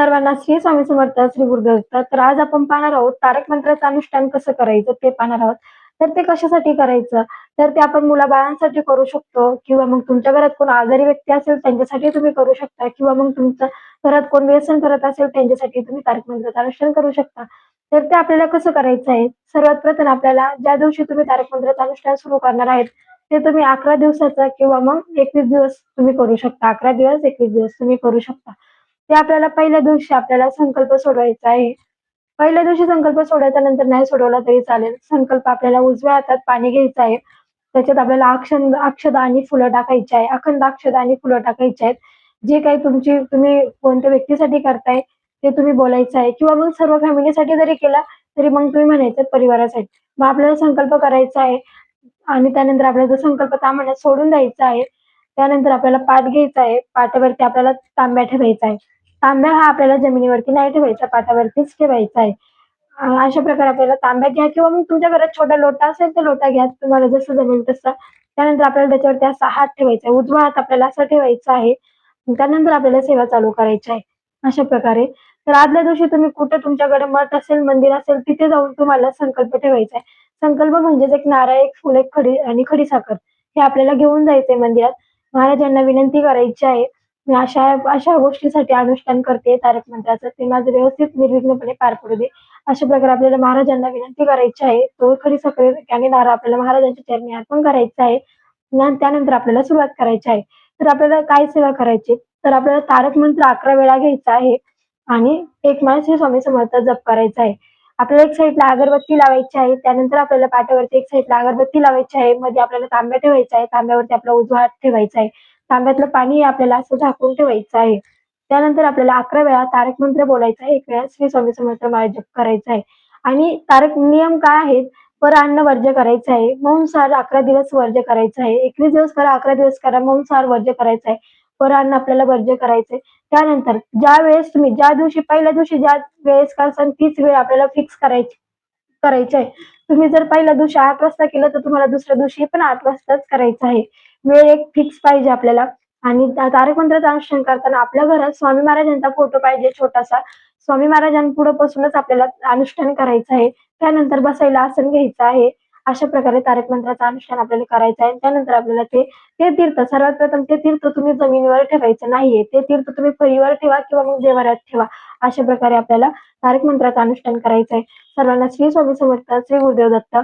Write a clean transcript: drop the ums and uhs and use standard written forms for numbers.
सर्वांना श्री स्वामी समर्थ, श्री गुरुदेव दत्त. तर आज आपण पाहणार आहोत तारक मंत्राचं अनुष्ठान कसं करायचं ते पाहणार आहोत. तर ते कशासाठी करायचं? तर ते आपण मुलाबाळांसाठी करू शकतो किंवा मग तुमच्या घरात कोण आजारी व्यक्ती असेल त्यांच्यासाठी तुम्ही करू शकता किंवा मग तुमच्या घरात कोण व्यसन करत असेल त्यांच्यासाठी तुम्ही तारक मंत्राचं अनुष्ठान करू शकता. तर ते आपल्याला कसं करायचं आहे? सर्वात प्रथम आपल्याला ज्या दिवशी तुम्ही तारक मंत्राचं अनुष्ठान सुरू करणार आहेत, ते तुम्ही 11 दिवसाचा किंवा मग 21 दिवस तुम्ही करू शकता. 11 दिवस, 21 दिवस तुम्ही करू शकता. ते आपल्याला पहिल्या दिवशी आपल्याला संकल्प सोडवायचा आहे. पहिल्या दिवशी संकल्प सोडायचा नंतर नाही सोडवला तरी चालेल. संकल्प आपल्याला उजव्या हातात पाणी घ्यायचं आहे. त्याच्यात आपल्याला अक्षदा आणि फुलं टाकायची आहे. अखंड अक्षदा आणि फुलं टाकायची आहेत. जे काही तुम्ही कोणत्या व्यक्तीसाठी करताय ते तुम्ही बोलायचं आहे किंवा मग सर्व फॅमिलीसाठी जरी केला तरी मग तुम्ही म्हणायचं परिवारासाठी. मग आपल्याला संकल्प करायचा आहे आणि त्यानंतर आपल्याला तो संकल्प त्या सोडून द्यायचा आहे. त्यानंतर आपल्याला पाट घ्यायचा आहे. पाटावरती आपल्याला तांब्या ठेवायचा आहे. तांब्या हा आपल्याला जमिनीवरती नाही ठेवायचा, पाटावरतीच ठेवायचा आहे. अशा प्रकारे आपल्याला तांब्या घ्या किंवा मग तुमच्या घरात छोटा लोटा असेल तर लोटा घ्या. तुम्हाला जसं जमेल तसं. त्यानंतर आपल्याला त्याच्यावरती असा हात ठेवायचा आहे. उजवा हात आपल्याला असा ठेवायचा आहे. त्यानंतर आपल्याला सेवा चालू करायची आहे. अशा प्रकारे. तर आदल्या दिवशी तुम्ही कुठे तुमच्याकडे मठ असेल, मंदिर असेल तिथे जाऊन तुम्हाला संकल्प ठेवायचा आहे. संकल्प म्हणजेच एक नारळ, एक फुल, एक खडी आणि खडीसाखर हे आपल्याला घेऊन जायचंय मंदिरात. महाराजांना विनंती करायची आहे. मी अशा अशा गोष्टीसाठी अनुष्ठान करते तारक मंत्राचं. ते माझं व्यवस्थित निर्विघ्नपणे पार पडू दे. अशा प्रकारे आपल्याला महाराजांना विनंती करायची आहे. तो खडीसाखर आणि नारळ आपल्याला महाराजांच्या चरणी अर्पण करायचा आहे. त्यानंतर आपल्याला सुरुवात करायची आहे. तर आपल्याला काय सेवा करायची? तर आपल्याला तारक मंत्र 11 वेळा घ्यायचा आहे आणि एक माळ श्री स्वामी समर्थ जप करायचा आहे. आपल्याला एक साईडला अगरबत्ती लावायची आहे. त्यानंतर आपल्याला पाट्यावरती एक साईडला अगरबत्ती लावायची आहे. मध्ये आपल्याला तांब्या ठेवायचा आहे. तांब्यावरती आपला उजवा हात ठेवायचा आहे. तांब्यातलं पाणी आपल्याला असं झाकून ठेवायचं आहे. त्यानंतर आपल्याला 11 वेळा तारक मंत्र बोलायचा आहे. 1 वेळा श्री स्वामी समर्थ माळ जप करायचा आहे. आणि तारक नियम काय आहेत? अन्न वर्ज्य करायचं आहे. मांसाहार 11 दिवस वर्ज्य करायचं आहे. 21 दिवस करा, 11 दिवस करा. मांसाहार वर्ज्य करायचं आहे. अन्न आपल्याला वर्ज्य करायचंय. त्यानंतर ज्यावेळेस तुम्ही ज्या दिवशी पहिल्या दिवशी ज्या वेळेस करसान तीच वेळ आपल्याला फिक्स करायची आहे. तुम्ही जर पहिल्या दिवशी 8 वाजता केलं तर तुम्हाला दुसऱ्या दिवशी पण 8 वाजताच करायचं आहे. वेळ एक फिक्स पाहिजे आपल्याला. आणि तारक मंत्राचं अनुष्ठान करताना आपल्या घरात स्वामी महाराजांचा फोटो पाहिजे छोटासा. स्वामी महाराजांपुढे बसूनच आपल्याला अनुष्ठान करायचं आहे. त्यानंतर बसायला आसन घ्यायचं आहे. अशा प्रकारे तारक मंत्राचं अनुष्ठान आपल्याला करायचं आहे. त्यानंतर आपल्याला ते ते तीर्थ सर्वात प्रथम ते तीर्थ तुम्ही जमिनीवर ठेवायचं नाहीये. ते तीर्थ तुम्ही फळीवर ठेवा किंवा मग देवाऱ्यात ठेवा. अशा प्रकारे आपल्याला तारक मंत्राचं अनुष्ठान करायचं आहे. सर्वांना श्री स्वामी समर्थ, श्री गुरुदेव दत्त.